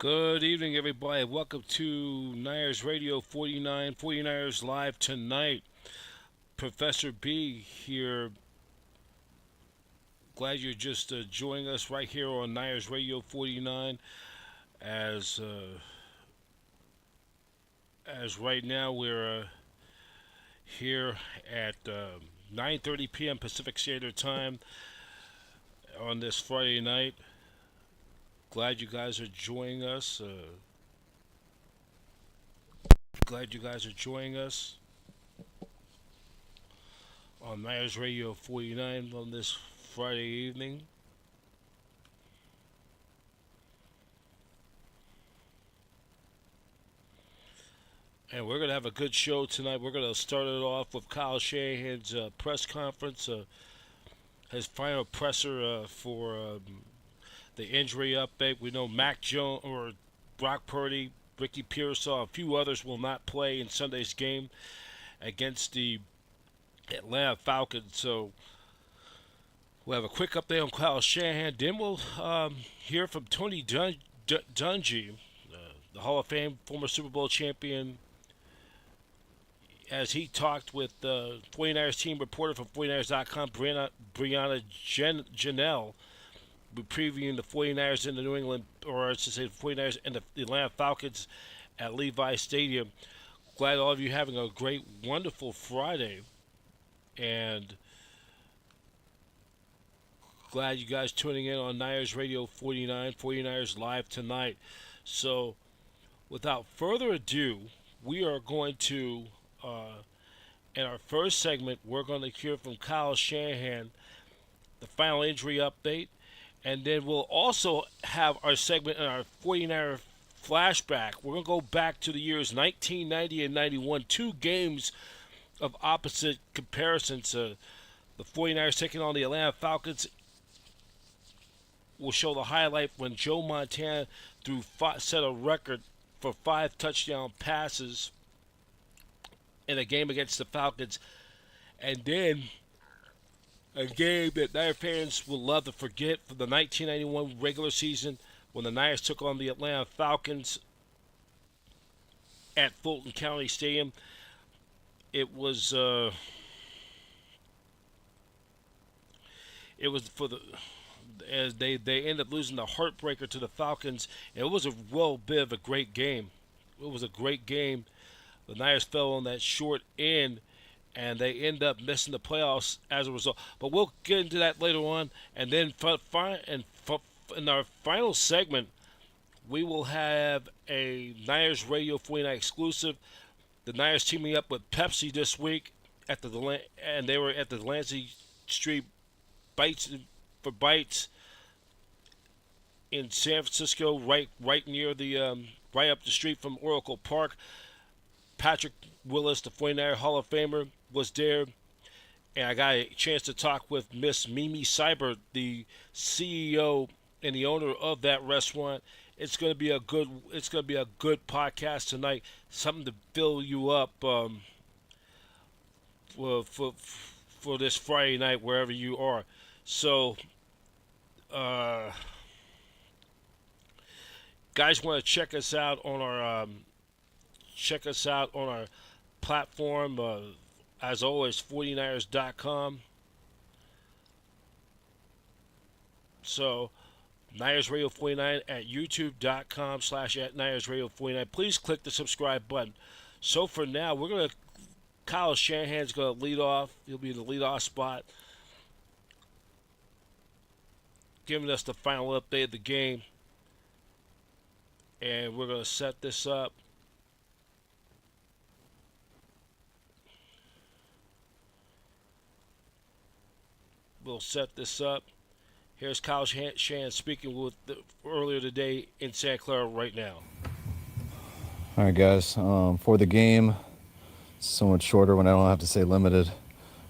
Good evening, everybody. Welcome to Niners Radio 49, 49ers Live tonight. Professor B here. Glad you're just joining us right here on Niners Radio 49. As as right now we're here at 9:30 p.m. Pacific Standard Time on this Friday night. Glad you guys are joining us. Glad you guys are joining us on Niners Radio 49 on this Friday evening. And we're going to have a good show tonight. We're going to start it off with Kyle Shanahan's press conference, his final presser for the injury update. We know Mac Jones or Brock Purdy, Ricky Pearsall, a few others will not play in Sunday's game against the Atlanta Falcons. So we'll have a quick update on Kyle Shanahan. Then we'll hear from Tony Dungy, the Hall of Fame former Super Bowl champion, as he talked with the 49ers team reporter from 49ers.com, Brianna Janelle. We're previewing the 49ers in the New England, or I should say the 49ers and the Atlanta Falcons at Levi Stadium. Glad all of you having a great, wonderful Friday. And glad you guys tuning in on Niners Radio 49, 49ers Live tonight. So, without further ado, we are going to, in our first segment, we're going to hear from Kyle Shanahan, the final injury update. And then we'll also have our segment in our 49er flashback. We're going to go back to the years 1990 and 91, two games of opposite comparisons. The 49ers taking on the Atlanta Falcons. We'll show the highlight when Joe Montana set a record for 5 touchdown passes in a game against the Falcons. And then a game that Niner fans will love to forget from the 1991 regular season when the Niners took on the Atlanta Falcons at Fulton County Stadium. It was for the as they ended up losing the heartbreaker to the Falcons. It was a bit of a great game. It was a great game. The Niners fell on that short end, and they end up missing the playoffs as a result. But we'll get into that later on. And then in our final segment, we will have a Niners Radio 49 exclusive. The Niners teaming up with Pepsi this week and they were at the Delancey Street Bites in San Francisco, right near the right up the street from Oracle Park. Patrick Willis, the 49er Hall of Famer, was there, and I got a chance to talk with Miss Mimi Seibert, the CEO and the owner of that restaurant. It's going to be a good podcast tonight. Something to fill you up for this Friday night wherever you are. So, guys, want to check us out on our platform. As always, 49ers.com. So, Niners Radio 49 at youtube.com/@Niners Radio 49. Please click the subscribe button. So for now, Kyle Shanahan's going to lead off. He'll be in the leadoff spot, giving us the final update of the game. And we're going to set this up. We'll set this up. Here's Kyle Shanahan speaking earlier today in Santa Clara right now. All right, guys. For the game, it's so much shorter when I don't have to say limited.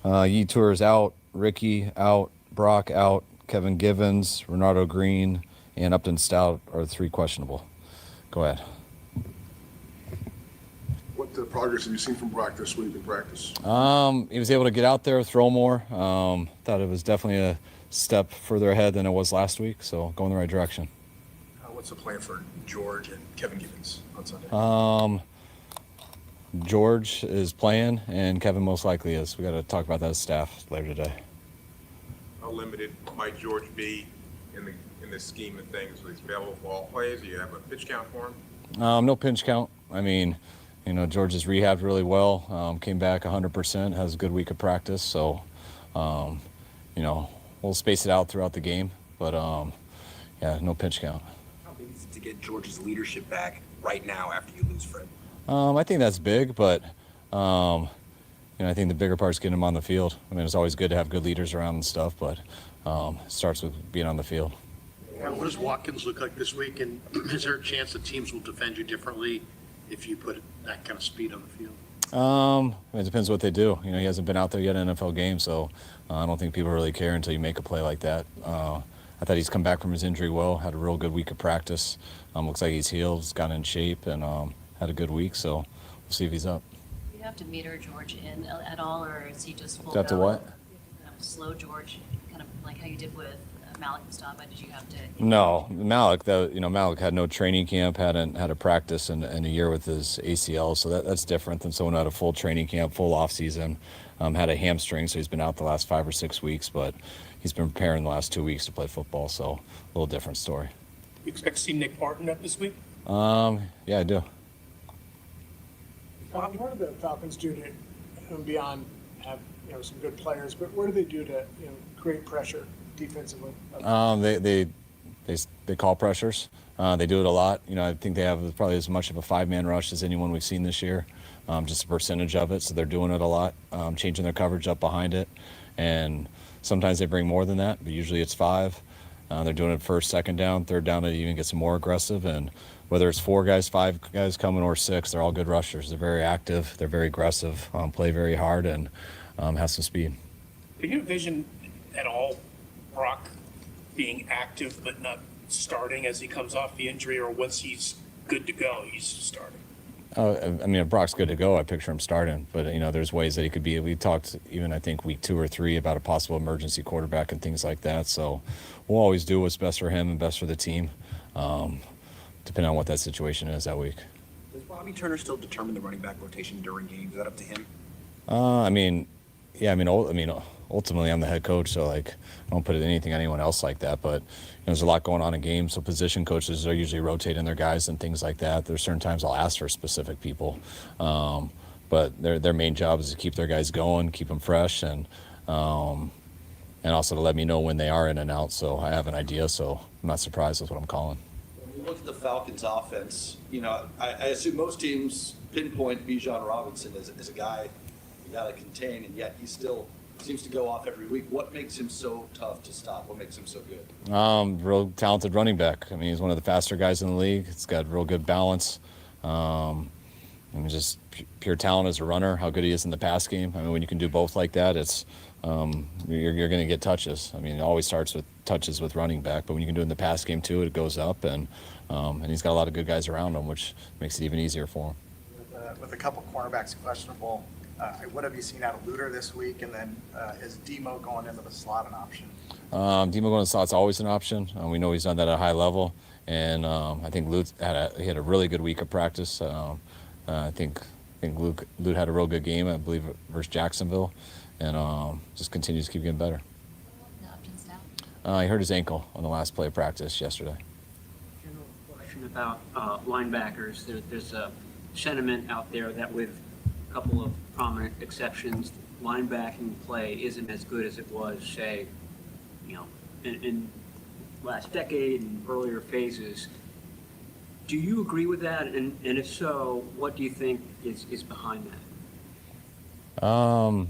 Yetur is out, Ricky out, Brock out, Kevin Givens, Renardo Green, and Upton Stout are 3 questionable. Go ahead. What progress have you seen from Brock this week in practice? He was able to get out there, throw more. Thought it was definitely a step further ahead than it was last week, so going the right direction. what's the plan for George and Kevin Givens on Sunday? George is playing, and Kevin most likely is. We got to talk about that as staff later today. How limited might George be in the scheme of things? He's available for all plays. Do you have a pitch count for him? No pinch count. I mean, George has rehabbed really well. Came back 100%. Has a good week of practice. So, we'll space it out throughout the game. But yeah, no pinch count. How big is it to get George's leadership back right now after you lose Fred? I think that's big, but I think the bigger part is getting him on the field. I mean, it's always good to have good leaders around and stuff, but it starts with being on the field. What does Watkins look like this week, and is there a chance that teams will defend you differently if you put that kind of speed on the field? It depends what they do. He hasn't been out there yet in an NFL game, so I don't think people really care until you make a play like that. I thought he's come back from his injury well, had a real good week of practice. Looks like he's healed, he's gotten in shape, and had a good week, so we'll see if he's up. Do you have to meter George in at all, or is he just full Do you have to go? what? Kind of slow George, kind of like how you did with Malik Mustafa. Did you have to? No, Malik. Malik had no training camp, hadn't had a practice in a year with his ACL, so that's different than someone who had a full training camp, full off season. Had a hamstring, so he's been out the last 5 or 6 weeks, but he's been preparing the last 2 weeks to play football, so a little different story. You expect to see Nick Barton up this week? Yeah, I do. What do the Falcons do to, beyond have some good players, but what do they do to create pressure defensively? They call pressures. They do it a lot. I think they have probably as much of a 5-man rush as anyone we've seen this year. Just a percentage of it, so they're doing it a lot, changing their coverage up behind it, and sometimes they bring more than that, but usually it's 5. They're doing it first, second down, third down. It even gets more aggressive, and whether it's 4 guys, 5 guys coming, or 6, they're all good rushers. They're very active, they're very aggressive, play very hard, and have some speed. Do you envision at all Brock being active but not starting as he comes off the injury, or once he's good to go, he's starting? If Brock's good to go, I picture him starting. But, there's ways that he could be. We talked even, I think, week 2 or 3 about a possible emergency quarterback and things like that. So we'll always do what's best for him and best for the team, depending on what that situation is that week. Does Bobby Turner still determine the running back rotation during games? Is that up to him? Ultimately I'm the head coach, so I don't put anything on anyone else like that. But there's a lot going on in games, so position coaches are usually rotating their guys and things like that. There's certain times I'll ask for specific people, but their main job is to keep their guys going, keep them fresh, and also to let me know when they are in and out, so I have an idea. So I'm not surprised with what I'm calling. When you look at the Falcons' offense, I assume most teams pinpoint Bijan Robinson as a guy you got to contain, and yet he still seems to go off every week. What makes him so tough to stop? What makes him so good? Real talented running back. He's one of the faster guys in the league. He's got real good balance. Just pure talent as a runner, how good he is in the pass game. When you can do both like that, it's you're going to get touches. It always starts with touches with running back, but when you can do it in the pass game too, it goes up, and he's got a lot of good guys around him, which makes it even easier for him. With a couple cornerbacks questionable, what have you seen out of Luter this week? And then is Demo going into the slot an option? Demo going to the slot's always an option. We know he's done that at a high level, and I think Lute had a really good week of practice. I think Lute had a real good game, I believe, versus Jacksonville, and just continues to keep getting better. The options now. He hurt his ankle on the last play of practice yesterday. General question about linebackers. There's a sentiment out there that with a couple of prominent exceptions, linebacking play isn't as good as it was, say, in last decade and earlier phases. Do you agree with that? And if so, what do you think is behind that? I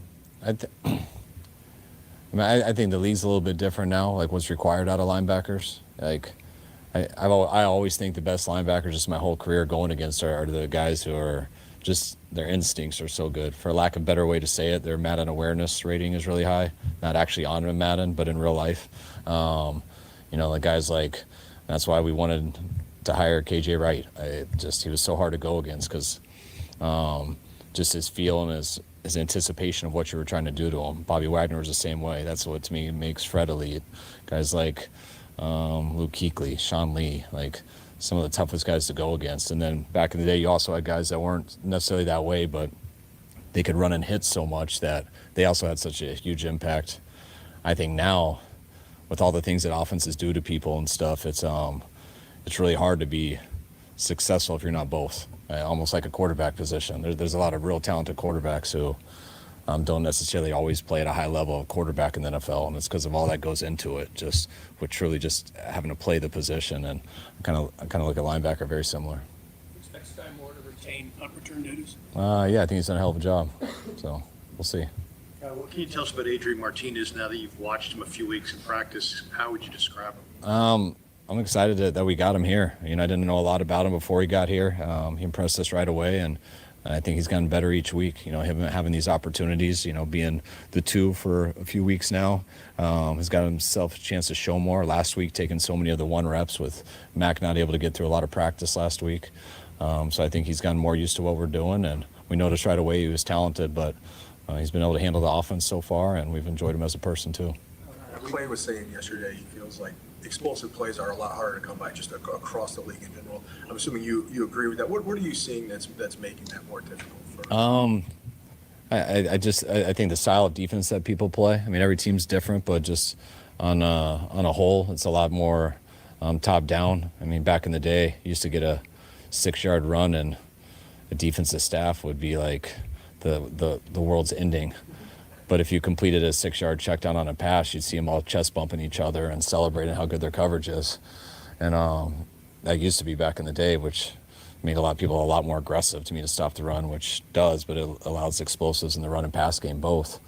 think the league's a little bit different now, like what's required out of linebackers. I always think the best linebackers just my whole career going against are the guys who are just, their instincts are so good. For lack of a better way to say it, their Madden awareness rating is really high. Not actually on Madden, but in real life. The guys like, that's why we wanted to hire KJ Wright. He was so hard to go against because just his feel and his anticipation of what you were trying to do to him. Bobby Wagner was the same way. That's what to me makes Fred elite. Guys like Luke Kuechly, Sean Lee, some of the toughest guys to go against. And then back in the day, you also had guys that weren't necessarily that way, but they could run and hit so much that they also had such a huge impact. I think now, with all the things that offenses do to people and stuff, it's really hard to be successful if you're not both. Almost like a quarterback position. There's a lot of real talented quarterbacks who don't necessarily always play at a high level of quarterback in the NFL, and it's because of all that goes into it. Just with truly just having to play the position, and I kind of look at linebacker very similar. Expect Sky Moore to retain punt return duties? Yeah, I think he's done a hell of a job. So we'll see. What can you tell us about Adrian Martinez now that you've watched him a few weeks in practice? How would you describe him? I'm excited that we got him here. I didn't know a lot about him before he got here. He impressed us right away, and I think he's gotten better each week. Him having these opportunities, being the 2 for a few weeks now, has got himself a chance to show more. Last week, taking so many of the 1 reps with Mac not able to get through a lot of practice last week. So I think he's gotten more used to what we're doing, and we noticed right away he was talented, but he's been able to handle the offense so far, and we've enjoyed him as a person too. Clay was saying yesterday he feels like explosive plays are a lot harder to come by just across the league in general. I'm assuming you agree with that. What are you seeing that's making that more difficult for I think the style of defense that people play. Every team's different, but just on a whole, it's a lot more top down. Back in the day, you used to get a 6-yard run, and the defensive staff would be like the world's ending. But if you completed a 6-yard check down on a pass, you'd see them all chest bumping each other and celebrating how good their coverage is. And that used to be back in the day, which made a lot of people a lot more aggressive to stop the run, which does, but it allows explosives in the run and pass game both.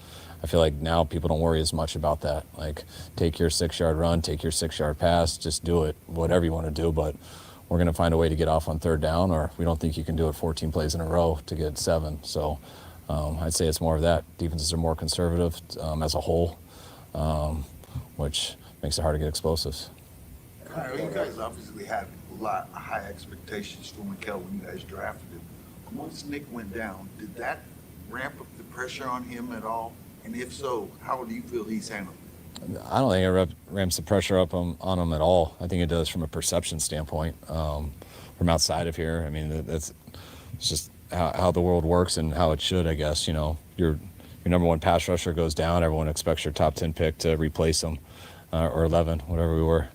I feel like now people don't worry as much about that. Like, take your 6-yard run, take your 6-yard pass, just do it, whatever you want to do. But we're going to find a way to get off on 3rd down, or we don't think you can do it 14 plays in a row to get 7. So I'd say it's more of that. Defenses are more conservative as a whole, which makes it hard to get explosives. You guys obviously had a lot of high expectations for Mikel when you guys drafted him. Once Nick went down, did that ramp up the pressure on him at all? And if so, how do you feel he's handled it? I don't think it ramps the pressure up on him at all. I think it does from a perception standpoint. From outside of here, it's just how the world works and how it should, I guess. Your number 1 pass rusher goes down, everyone expects your top 10 pick to replace him, or 11, whatever we were.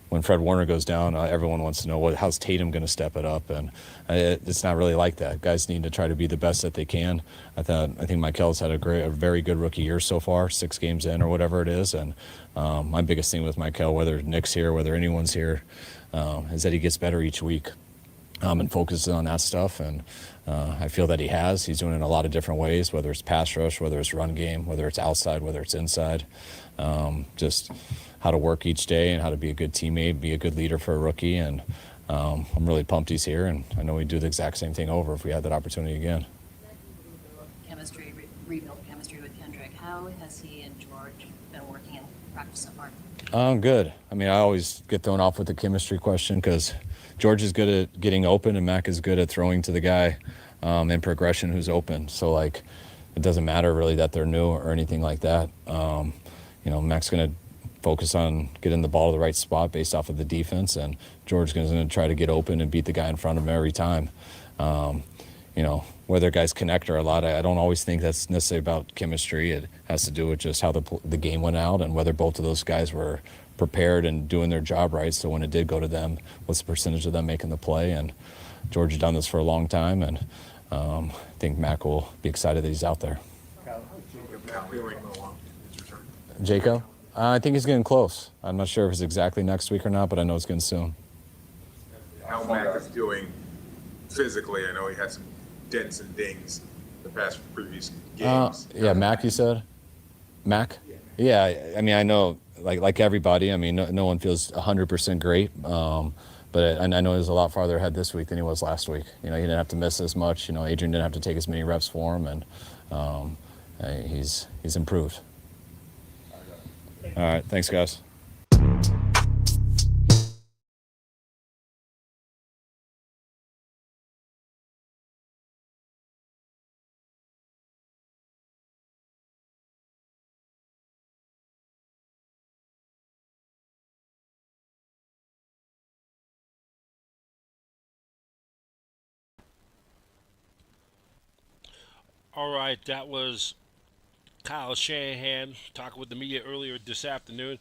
When Fred Warner goes down, everyone wants to know how's Tatum going to step it up, and it's not really like that. Guys need to try to be the best that they can. I think Mikel's had a very good rookie year so far, 6 games in or whatever it is. And my biggest thing with Mikel, whether Nick's here, whether anyone's here, is that he gets better each week and focuses on that stuff. And I feel that he has. He's doing it in a lot of different ways, whether it's pass rush, whether it's run game, whether it's outside, whether it's inside. Just how to work each day and how to be a good teammate, be a good leader for a rookie. And I'm really pumped he's here, and I know we'd do the exact same thing over if we had that opportunity again. Rebuild chemistry with Kendrick. How has he and George been working in practice so far? Good. I always get thrown off with the chemistry question because George is good at getting open and Mac is good at throwing to the guy in progression who's open. So, it doesn't matter really that they're new or anything like that. Mac's going to focus on getting the ball to the right spot based off of the defense, and George is going to try to get open and beat the guy in front of him every time. Whether guys connect or a lot, I don't always think that's necessarily about chemistry. It has to do with just how the game went out and whether both of those guys were prepared and doing their job right. So when it did go to them, what's the percentage of them making the play? And George has done this for a long time, and I think Mac will be excited that he's out there. Jacob? I think he's getting close. I'm not sure if it's exactly next week or not, but I know it's getting soon. How Mac is doing physically? I know he had some dents and dings the past previous games. Yeah, Mac, you said? Mac? Yeah, I know, like everybody, no one feels 100% great, but I know he was a lot farther ahead this week than he was last week. He didn't have to miss as much. Adrian didn't have to take as many reps for him, and he's improved. All right, thanks, guys. All right, that was Kyle Shanahan talking with the media earlier this afternoon.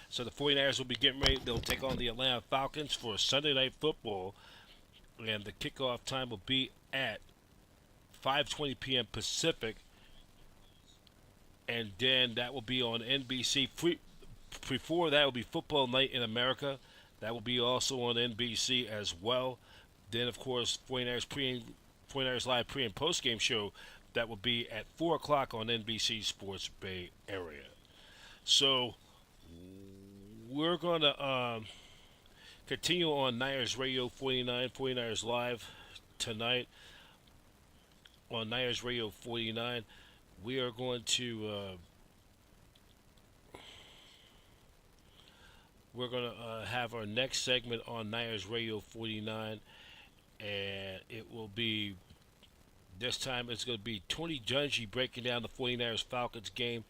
So the 49ers will be getting ready. They'll take on the Atlanta Falcons for Sunday Night Football, and the kickoff time will be at 5:20 p.m. Pacific, and then that will be on NBC. Before that will be Football Night in America. That will be also on NBC as well. Then, of course, 49ers Live pre and post game show. That will be at 4 o'clock on NBC Sports Bay Area. So we're going to continue on Niners Radio 49, 49ers Live tonight on Niners Radio 49. We are going to have our next segment on Niners Radio 49, and it will be this time it's going to be Tony Dungy breaking down the 49ers Falcons game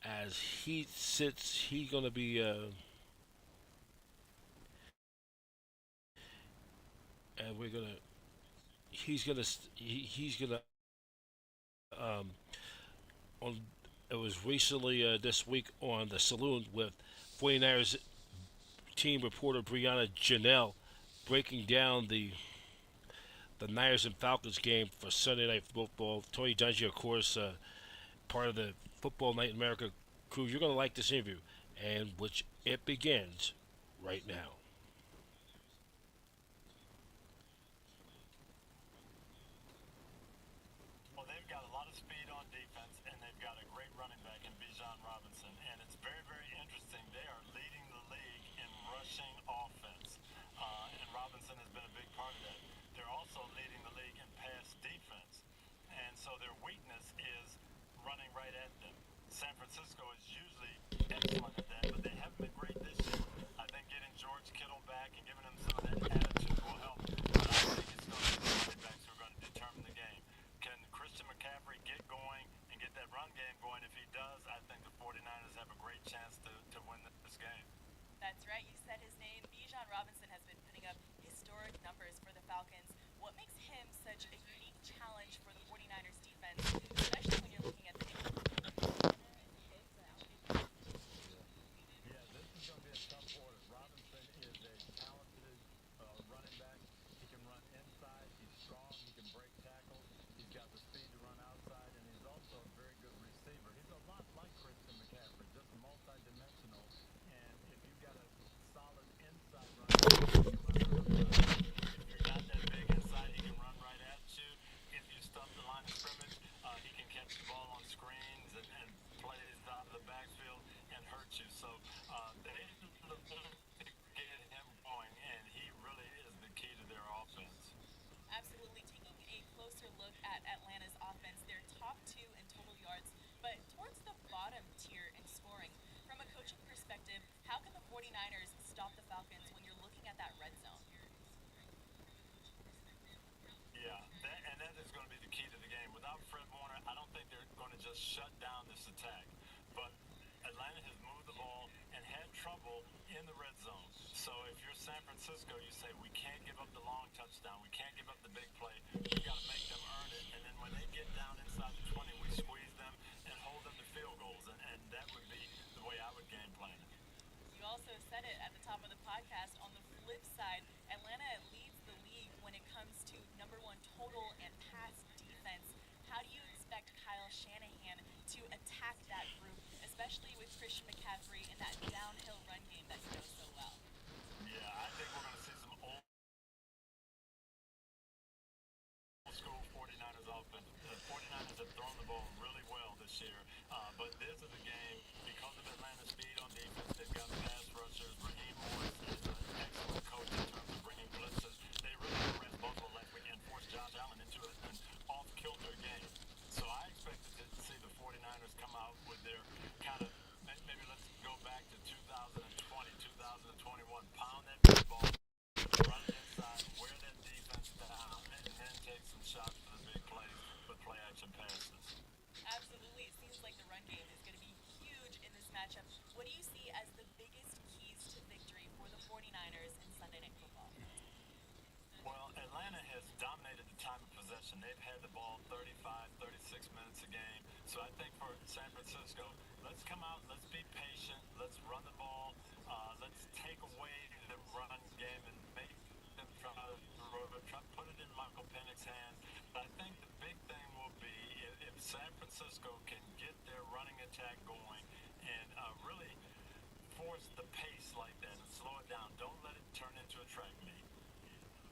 as he's going to be and we're going to he's going to um on it was recently this week on the Saloon with 49ers team reporter Brianna Janelle breaking down the Niners and Falcons game for Sunday Night Football. Tony Dungy, of course, part of the Football Night in America crew. You're going to like this interview, and which it begins right now. Well, they've got a lot of speed on defense, and they've got a great running back in Bijan Robinson, and it's very, very interesting. They are leading the league in rushing offense, and Robinson has been a big part of that. They're also leading the league in pass defense, and so their weakness is running right at them. San Francisco is usually excellent at that, but they haven't been great this year. I think getting George Kittle back and giving him some of that attitude will help, but I think it's going to be the running backs who are going to determine the game. Can Christian McCaffrey get going and get that run game going? If he does, I think the 49ers have a great chance to win this game. That's right, you said his name. Bijan Robinson has been putting up historic numbers for the Falcons. What makes him such a unique challenge for the 49ers defense, especially when you're looking at the Yeah, this is going to be a tough order. Robinson is a talented running back. He can run inside. He's strong. He can break tackles. He's got the speed to run outside, and he's also a very good receiver. He's a lot like Christian McCaffrey, just multi-dimensional. And if you've got a solid inside running back, if you're not that big inside, he can run right at you. If you stuff the line of scrimmage, he can catch the ball on screens and plays out of the backfield and hurt you. So they look to get him going, and he really is the key to their offense. Absolutely. Taking a closer look at Atlanta's offense, they're top 2 in total yards, but towards the bottom tier in scoring. From a coaching perspective, how can the 49ers stop the Falcons when you're looking at that red zone? Yeah, and that is going to be the key to the game. Without Fred Warner, I don't think they're going to just shut down this attack. But Atlanta has moved the ball and had trouble in the red zone. So if you're San Francisco, you say, we can't give up the long touchdown. We can't give up the big play. We got to make them earn it. And then when they get down inside the 20, we squeeze them and hold them to field goals. And that would be the way I would game plan it. You also said it at the top of the podcast. On the flip side, Atlanta leads the league when it comes to number 1 total and pass defense. How do you expect Kyle Shanahan to attack that group, especially with Christian McCaffrey in that downhill run game that you know so well? Yeah, I think we're going to see some old school 49ers offense. The 49ers have thrown the ball really well this year, but this is a game because of Atlanta's speed on defense. They've got pass rushers. Raheem Morris is an excellent coach in terms of bringing blitzes. They really arrest Buffalo last week and force Josh Allen into an off-kilter game. So I expected to see the 49ers come out with their kind of, maybe let's go back to 2020, 2021, pound that big ball, run it inside, wear that defense down, and then take some shots for the big plays, but play action passes. Absolutely. It seems like the run game is going to be huge in this matchup. What do you see as the biggest keys to victory for the 49ers in Sunday Night Football? Well, Atlanta has dominated the time of possession. They've had the ball 35, 36 minutes So I think for San Francisco, let's come out, let's be patient, let's run the ball, let's take away the run game and make them try to put it in Michael Penix's hands. But I think the big thing will be if San Francisco can get their running attack going and really force the pace like that and slow it down. Don't let it turn into a track meet.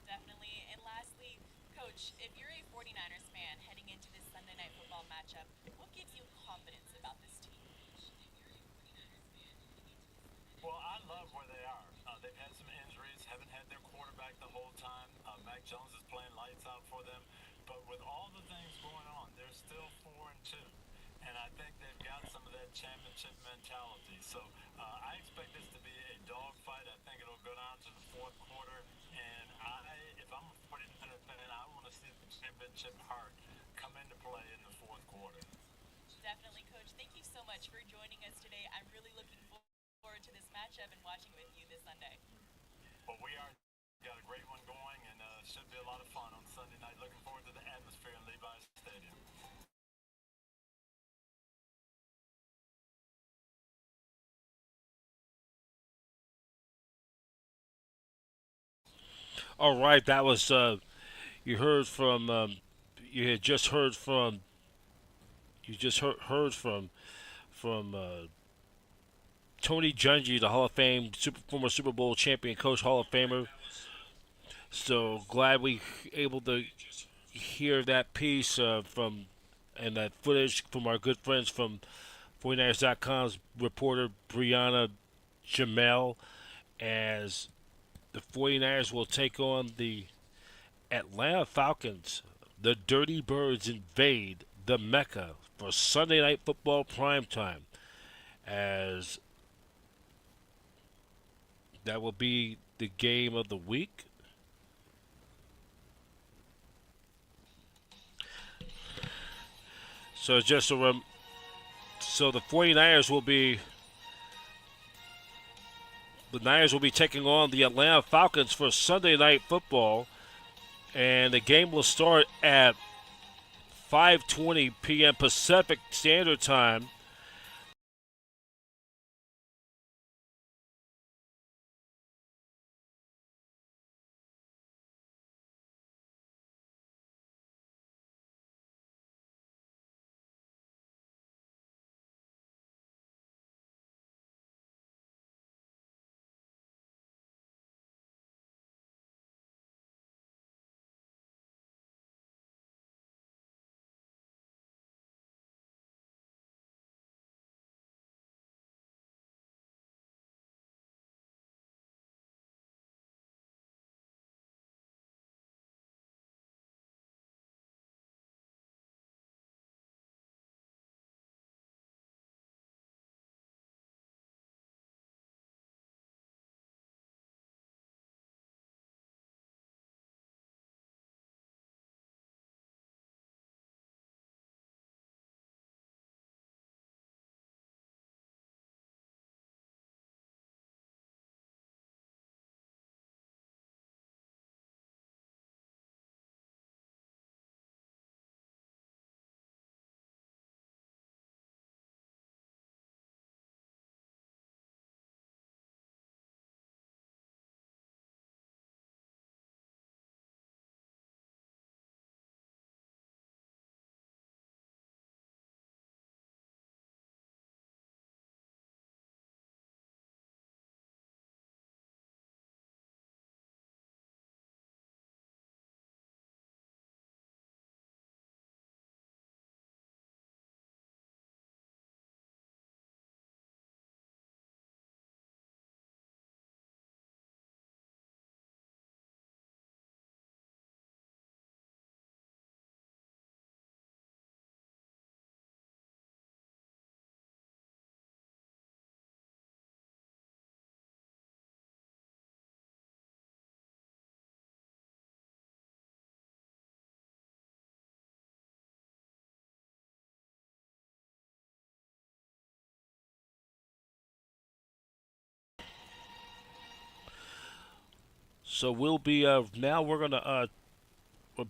Definitely. And lastly, Coach, if you're a 49ers fan heading into this Sunday night football matchup, what gives you confidence about this team? Well, I love where they are. They've had some injuries, haven't had their quarterback the whole time. Mac Jones is playing lights out for them. But with all the things going on, they're still 4-2. And I think they've got some of that championship mentality. So I expect this to be a dogfight. I think it'll go down to the fourth quarter. And if I'm a 49er fan, I want to see the championship heart come into play in the fourth quarter. Definitely, Coach. Thank you so much for joining us today. I'm really looking forward to this matchup and watching with you this Sunday. Well, we are got a great one going, and should be a lot of fun on Sunday night. Looking forward to the atmosphere in Levi's Stadium. All right, that was you heard from you had just heard from you just heard from Tony Dungy, the Hall of Fame former Super Bowl champion coach, Hall of Famer. So glad we able to hear that piece from and that footage from our good friends from 49ers.com's reporter Brianna Jamel, as the 49ers will take on the Atlanta Falcons. The Dirty Birds invade the Mecca for Sunday Night Football primetime, as that will be the game of the week. So just a so the Niners will be taking on the Atlanta Falcons for Sunday Night Football, and the game will start at 5:20 p.m. Pacific Standard Time. So we'll be now we're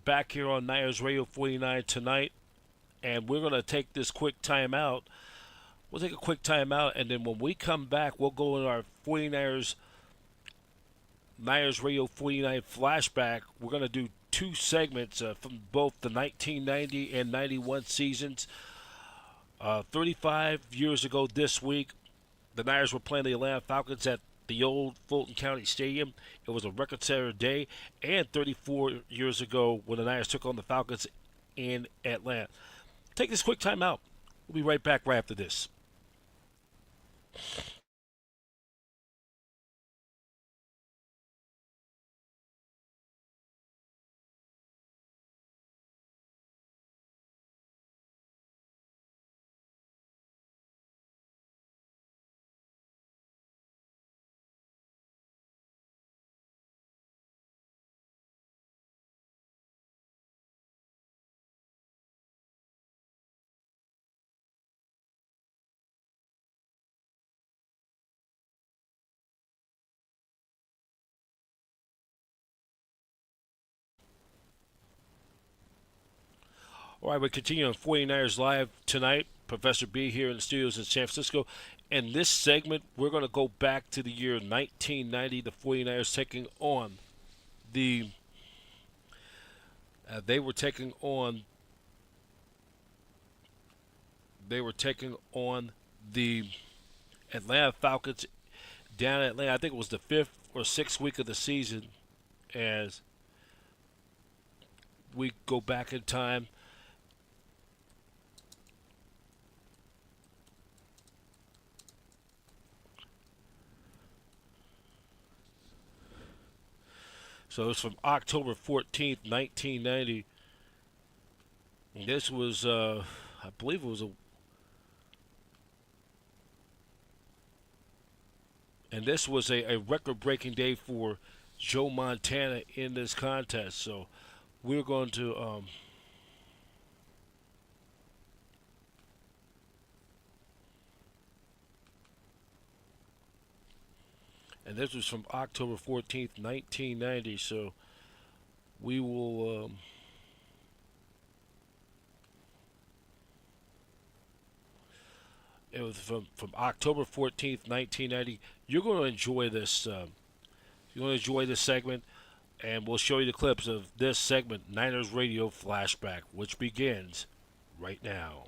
back here on Niners Radio 49 tonight, and we're going to take this quick timeout. We'll take a quick timeout, and then when we come back, we'll go in our 49ers Niners Radio 49 flashback. We're going to do two segments from both the 1990 and 91 seasons. 35 years ago this week, the Niners were playing the Atlanta Falcons at the old Fulton County Stadium. It was a record-setting day. And 34 years ago when the Niners took on the Falcons in Atlanta. Take this quick time out. We'll be right back right after this. All right, we continue on 49ers Live tonight. Professor B here in the studios in San Francisco. In this segment, we're going to go back to the year 1990. The 49ers taking on the... They were taking on the Atlanta Falcons down in Atlanta. I think it was the 5th or 6th week of the season as we go back in time. So it's from October 14th, 1990. And this was, I believe it was a record-breaking day for Joe Montana in this contest. So we're going to and this was from October 14th, 1990. So we will it was from October 14th, 1990. You're going to enjoy this. You're going to enjoy this segment, and we'll show you the clips of this segment, Niners Radio Flashback, which begins right now.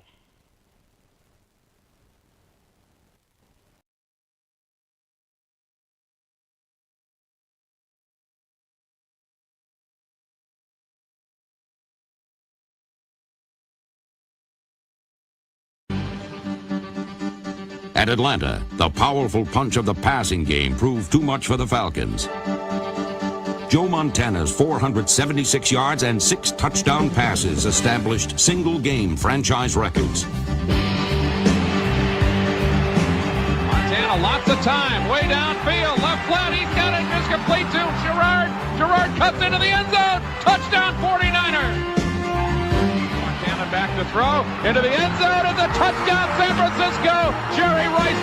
At Atlanta, the powerful punch of the passing game proved too much for the Falcons. Joe Montana's 476 yards and 6 touchdown passes established single-game franchise records. Montana, lots of time, way downfield, left flat, he's got it, just complete to Gerard. Gerard cuts into the end zone, touchdown 49ers. Back to throw into the end zone. It's a touchdown, San Francisco. Jerry Rice.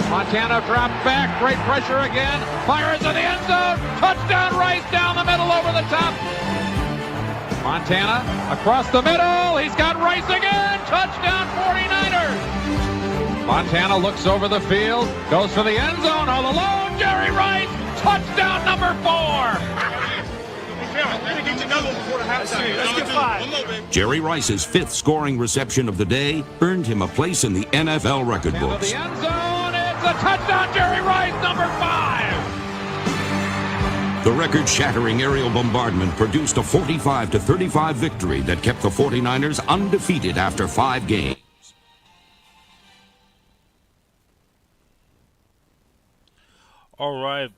Montana dropped back. Great pressure again. Fires in the end zone. Touchdown, Rice down the middle over the top. Montana across the middle. He's got Rice again. Touchdown, 49ers. Montana looks over the field. Goes for the end zone all alone. Jerry Rice. Touchdown number 4. Let's get 5. Jerry Rice's 5th scoring reception of the day earned him a place in the NFL record books. The end zone, it's a touchdown, Jerry Rice, number 5. The record-shattering aerial bombardment produced a 45-35 victory that kept the 49ers undefeated after 5 games. All right.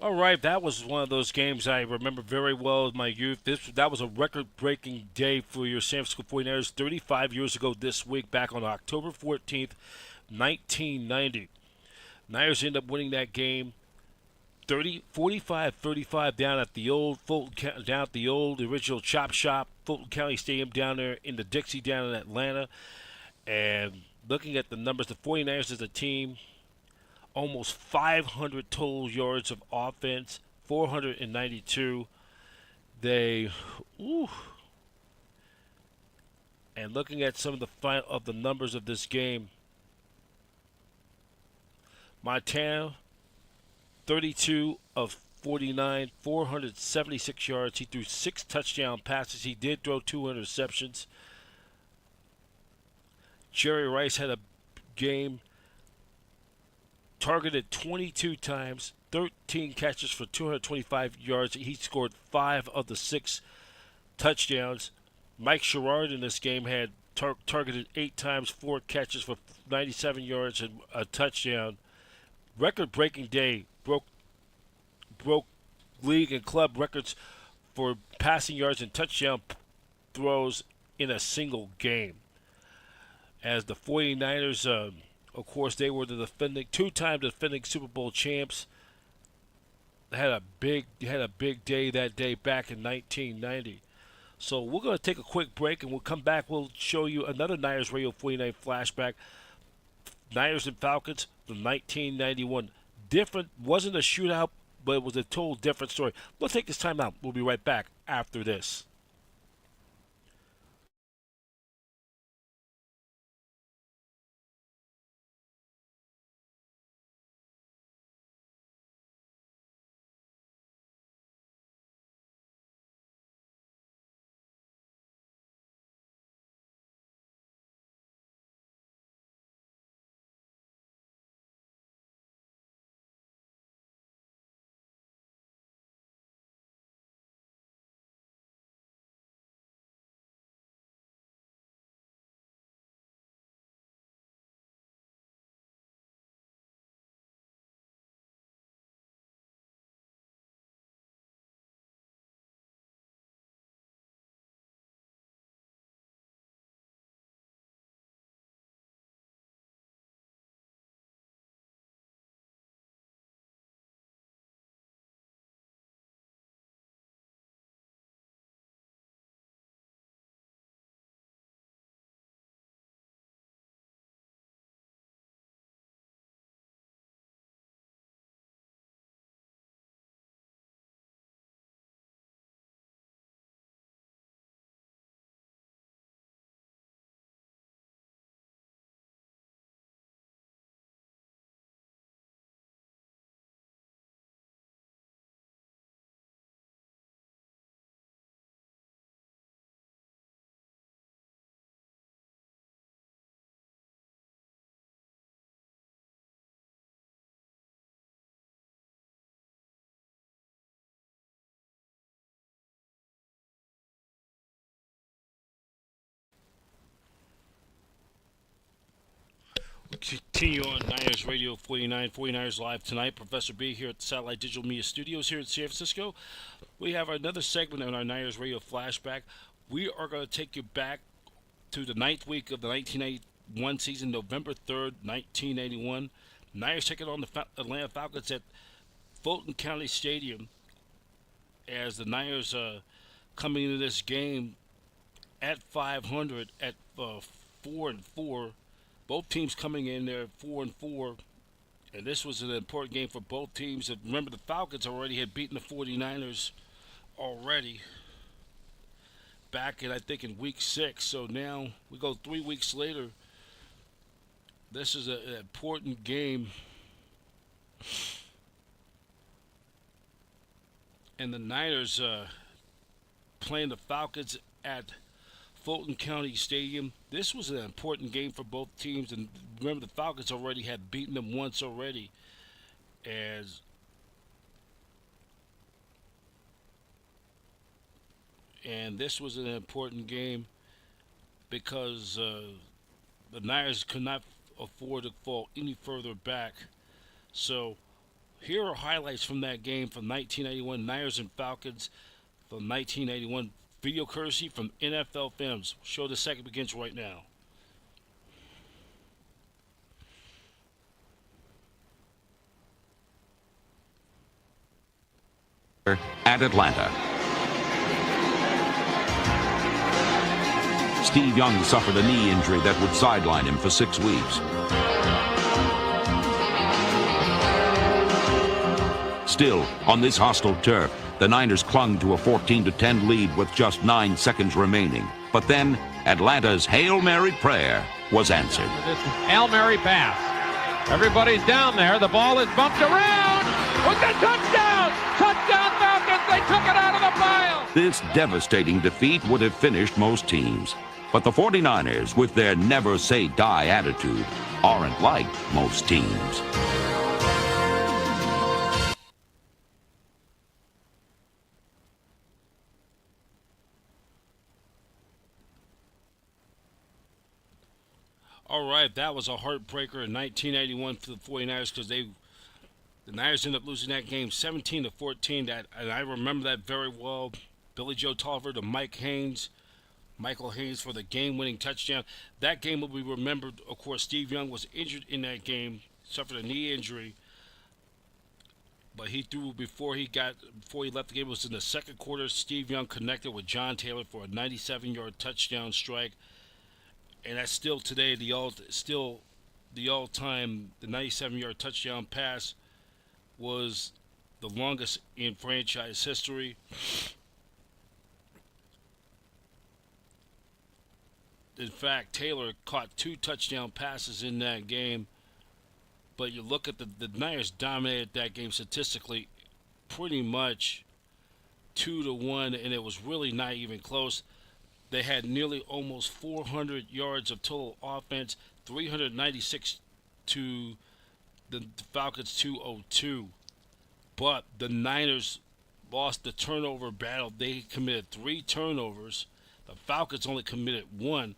All right, that was one of those games I remember very well in my youth. That was a record-breaking day for your San Francisco 49ers 35 years ago this week, back on October 14th, 1990. Niners end up winning that game 45-35 down at the old original Chop Shop, Fulton County Stadium down there in the Dixie down in Atlanta. And looking at the numbers, the 49ers as a team, almost 500 total yards of offense, 492. They, ooh. And looking at some of the numbers of this game, Montana, 32 of 49, 476 yards. He threw 6 touchdown passes. He did throw 2 interceptions. Jerry Rice had a game, targeted 22 times, 13 catches for 225 yards. He scored 5 of the 6 touchdowns. Mike Sherrard in this game had targeted 8 times, 4 catches for 97 yards and a touchdown. Record-breaking day, broke league and club records for passing yards and touchdown throws in a single game. As the 49ers, of course, they were the two-time defending Super Bowl champs. They had a big day that day back in 1990. So we're going to take a quick break, and we'll come back. We'll show you another Niners Radio 49 flashback. Niners and Falcons from 1991. Different, wasn't a shootout, but it was a total different story. We'll take this time out. We'll be right back after this. Continue on Niners Radio 49, 49ers Live tonight. Professor B here at the Satellite Digital Media Studios here in San Francisco. We have another segment on our Niners Radio Flashback. We are going to take you back to the 9th week of the 1981 season, November 3rd, 1981. Niners taking on the Atlanta Falcons at Fulton County Stadium, as the Niners coming into this game at 500 at 4-4. Both teams coming in there 4-4, and this was an important game for both teams. And remember, the Falcons already had beaten the 49ers already back in, I think, in week 6. So now we go 3 weeks later. This is an important game. And the Niners playing the Falcons at Fulton County Stadium. This was an important game for both teams, and remember, the Falcons already had beaten them once already. And this was an important game because the Niners could not afford to fall any further back. So here are highlights from that game from 1981, Niners and Falcons from 1981. Video courtesy from NFL Films. Show the second begins right now. At Atlanta. Steve Young suffered a knee injury that would sideline him for 6 weeks. Still, on this hostile turf, the Niners clung to a 14-10 lead with just 9 seconds remaining. But then, Atlanta's Hail Mary prayer was answered. This Hail Mary pass. Everybody's down there. The ball is bumped around. With the touchdown! Touchdown Falcons! They took it out of the pile! This devastating defeat would have finished most teams. But the 49ers, with their never-say-die attitude, aren't like most teams. All right, that was a heartbreaker in 1981 for the 49ers because the Niners ended up losing that game 17-14. And I remember that very well. Billy Joe Tolliver to Michael Haynes for the game-winning touchdown. That game will be remembered. Of course, Steve Young was injured in that game, suffered a knee injury, but he threw before he left the game. It was in the second quarter. Steve Young connected with John Taylor for a 97-yard touchdown strike. And that's still today the all-time the 97-yard touchdown pass was the longest in franchise history. In fact, Taylor caught 2 touchdown passes in that game. But you look at the Niners dominated that game statistically pretty much 2-1, and it was really not even close. They had nearly almost 400 yards of total offense, 396 to the Falcons 202. But the Niners lost the turnover battle. They committed 3 turnovers. The Falcons only committed 1.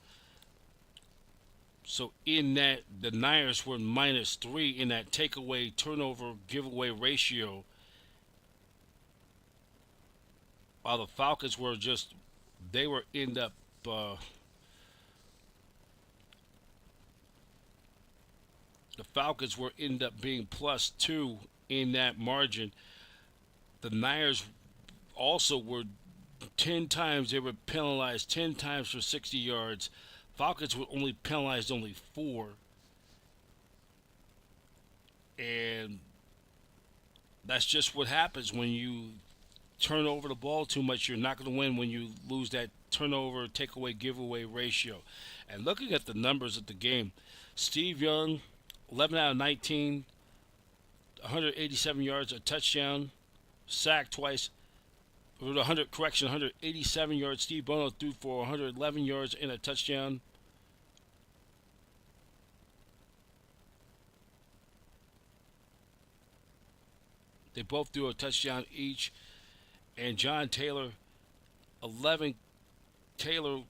So in that, the Niners were -3 in that takeaway, turnover, giveaway ratio. While the Falcons were end up being +2 in that margin. The Niners also were 10 times, they were penalized 10 times for 60 yards. Falcons were only penalized 4. And that's just what happens when you turn over the ball too much. You're not going to win when you lose that turnover, takeaway, giveaway ratio. And looking at the numbers of the game, Steve Young, 11 out of 19, 187 yards, a touchdown, sacked twice. 187 yards. Steve Bono threw for 111 yards and a touchdown. They both threw a touchdown each. And John Taylor, Taylor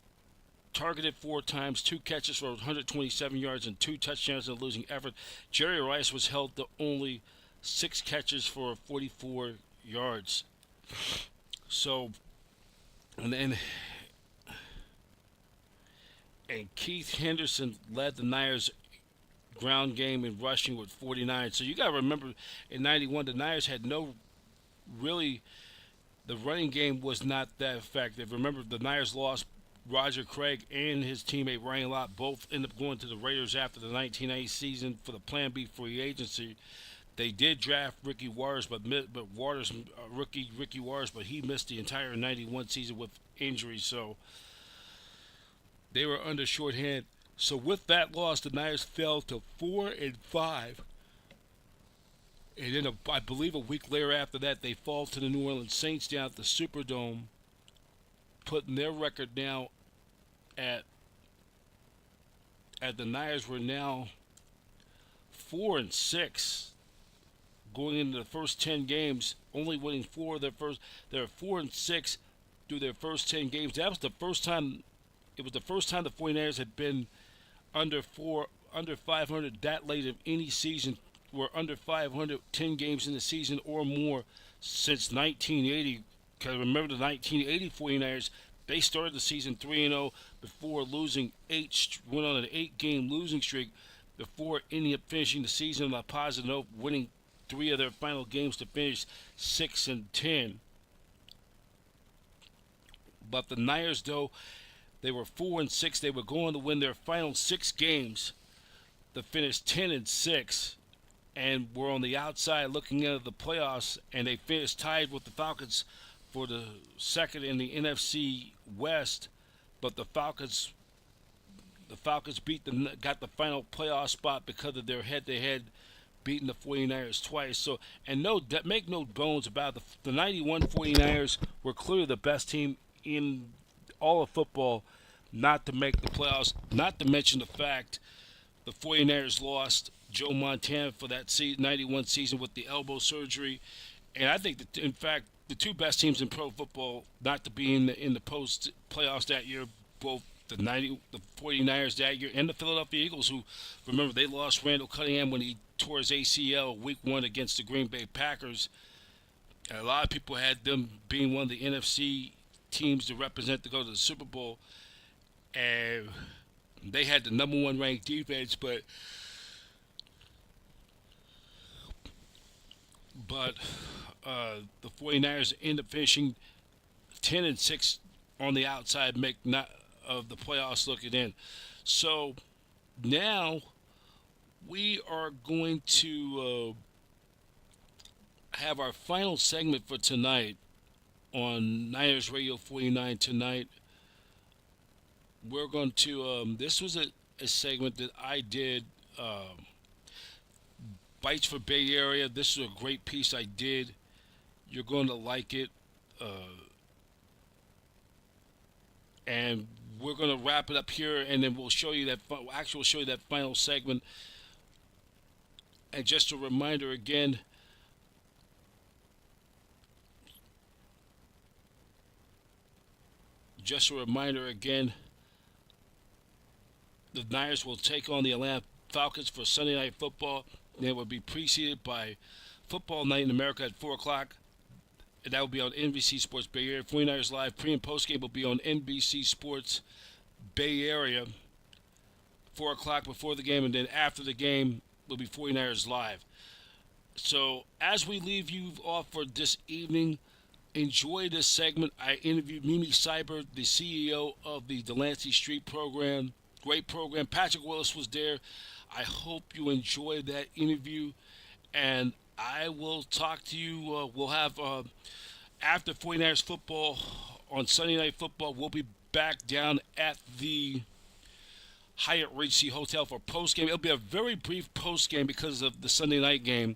targeted 4 times, 2 catches for 127 yards and 2 touchdowns in a losing effort. Jerry Rice was held to only 6 catches for 44 yards. So, and Keith Henderson led the Niners ground game in rushing with 49. So you got to remember, in 91, the Niners had the running game was not that effective. Remember, the Niners lost Roger Craig and his teammate Ryan Lott. Both ended up going to the Raiders after the 1990 season for the Plan B free agency. They did draft Ricky Waters, but Ricky Waters, but he missed the entire 91 season with injuries, so they were under shorthand. So with that loss, the Niners fell to 4-5. And then I believe a week later after that, they fall to the New Orleans Saints down at the Superdome, putting their record now at the Niners were now 4-6. Going into the first 10 games, only winning 4 of their first. They're 4-6 through their first 10 games. That was the first time. It was the first time the 49ers had been under 500 that late of any season. Were under 500 10 games in the season or more since 1980. Because remember the 1980 49ers, they started the season 3-0 before losing went on an 8-game losing streak before ending up finishing the season on a positive note, winning 3 of their final games to finish 6-10. But the Niners, though, They were 4-6. They were going to win their final 6 games to finish 10-6, and were on the outside looking into the playoffs. And they finished tied with the Falcons for the second in the NFC West. But the Falcons beat them, got the final playoff spot because of their head-to-head beating the 49ers twice. So, and make no bones about it, the 91 49ers were clearly the best team in all of football not to make the playoffs, not to mention the fact the 49ers lost Joe Montana for that 91 season with the elbow surgery. And I think that, in fact, the two best teams in pro football not to be in the post playoffs that year, both the 49ers that year and the Philadelphia Eagles, who, remember, they lost Randall Cunningham when he tore his ACL week 1 against the Green Bay Packers. And a lot of people had them being one of the NFC teams to represent to go to the Super Bowl. And they had the number 1 ranked defense, but the 49ers end up finishing 10-6 on the outside, make not of the playoffs looking in. So now we are going to have our final segment for tonight on Niners Radio 49 tonight. We're going to, this was a segment that I did, Bites for Bay Area. This is a great piece I did. You're going to like it. And we're going to wrap it up here, and then we'll show you that, we'll show you that final segment. And just a reminder again, the Niners will take on the Atlanta Falcons for Sunday Night Football. They will be preceded by Football Night in America at 4 o'clock. And that will be on NBC Sports Bay Area. 49ers Live pre- and post-game will be on NBC Sports Bay Area, 4 o'clock before the game, and then after the game will be 49ers Live. So as we leave you off for this evening, enjoy this segment. I interviewed Mimi Cyber, the CEO of the Delancey Street program. Great program. Patrick Willis was there. I hope you enjoyed that interview, and I will talk to you. We'll have, after 49ers football on Sunday Night Football, we'll be back down at the Hyatt Regency Hotel for postgame. It'll be a very brief postgame because of the Sunday night game.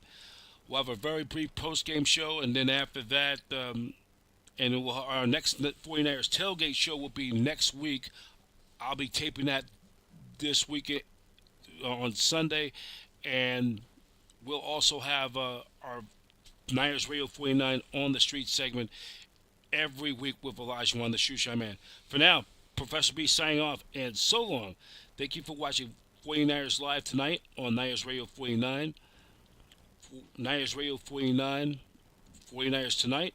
We'll have a very brief postgame show, and then after that, our next 49ers tailgate show will be next week. I'll be taping that this weekend on Sunday, and we'll also have our Niners Radio 49 on the street segment every week with Elijah Wan, the Shoeshine Man. For now, Professor B signing off, and so long. Thank you for watching 49ers Live tonight on Niners Radio 49. Niners Radio 49, 49ers Tonight,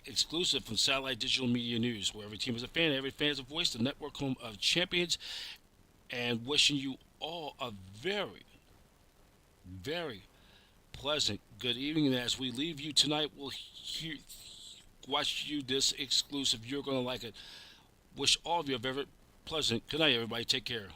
exclusive from Satellite Digital Media News, where every team is a fan, every fan is a voice, the network home of champions, and wishing you all a very, very pleasant good evening. And as we leave you tonight, we'll watch you this exclusive. You're going to like it. Wish all of you a very pleasant good night, everybody. Take care.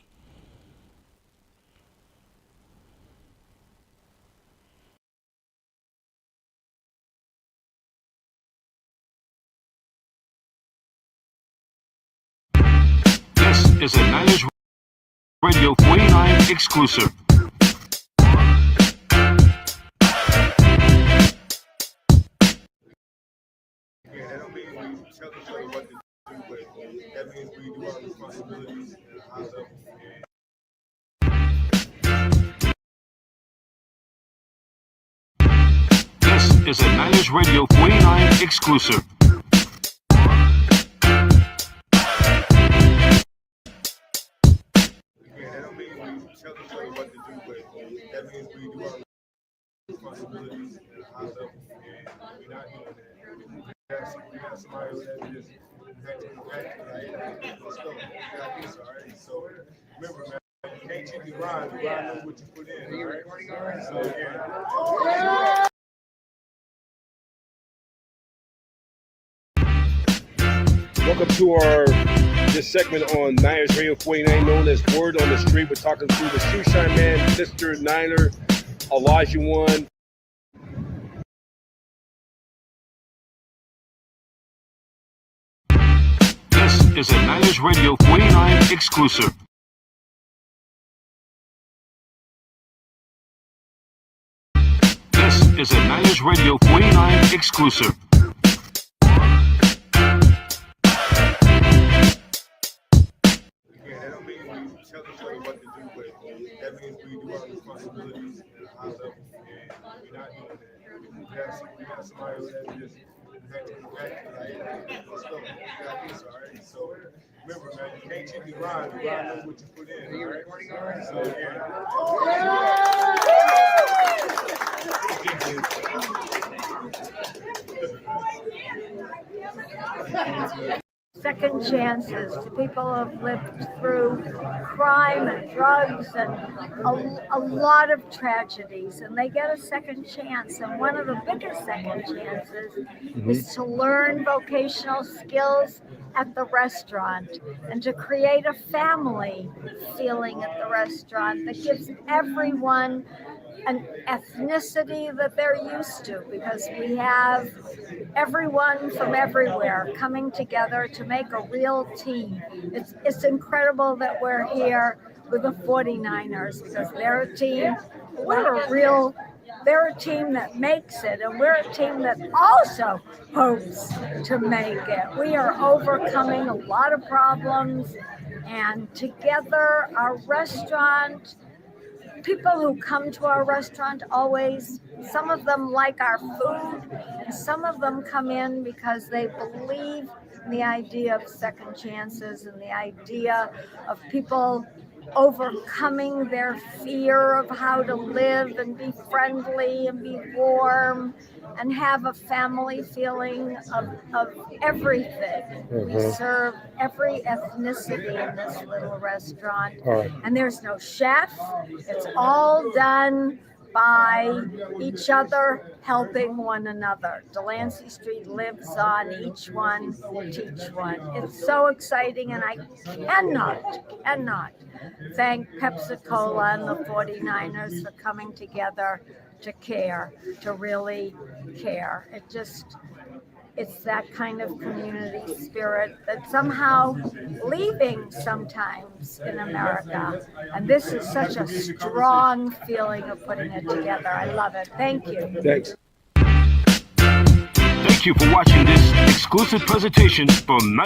This is a Niners Radio 49 exclusive. That don't mean we tell each other what to do, but that means we do our responsibilities at a high level. This is a Niners Radio 49 exclusive. That don't mean we tell each other what to do, but that means we do our responsibilities at a high level. And we're not doing that. We got somebody that just let's go. We got this, all right? So remember, man, you can't cheat the grind. The grind knows what you put in, all right? So, yeah. Welcome to our this segment on Niners Radio 49, known as Word on the Street. We're talking to the Shoeshine Man, Mr. Niner, Elijah One. This is a Niners Radio 49 exclusive. This is a Niners Radio 49 exclusive. That don't mean we tell each other what to do, but that means we do our responsibilities at a high level, and we're not doing that. We got somebody that just let's go. We got this, all right? So remember, man, you can't cheat the grind. The grind knows what you put in, all right? So, Yeah. Second chances to people who have lived through crime and drugs and a lot of tragedies, and they get a second chance. And one of the biggest second chances is to learn vocational skills at the restaurant and to create a family feeling at the restaurant that gives everyone an ethnicity that they're used to, because we have everyone from everywhere coming together to make a real team. It's incredible that we're here with the 49ers, because they're a team, they're a team that makes it, and we're a team that also hopes to make it. We are overcoming a lot of problems, and together our restaurant, people who come to our restaurant always, some of them like our food, and some of them come in because they believe in the idea of second chances and the idea of people overcoming their fear of how to live and be friendly and be warm and have a family feeling of everything. We serve every ethnicity in this little restaurant. And there's no chef. It's all done by each other helping one another. Delancey Street lives on each one, teach one. It's so exciting, and I cannot thank Pepsi-Cola and the 49ers for coming together to care, to really care. It's that kind of community spirit that's somehow leaving sometimes in America. And this is such a strong feeling of putting it together. I love it. Thank you. Thanks. Thank you for watching this exclusive presentation from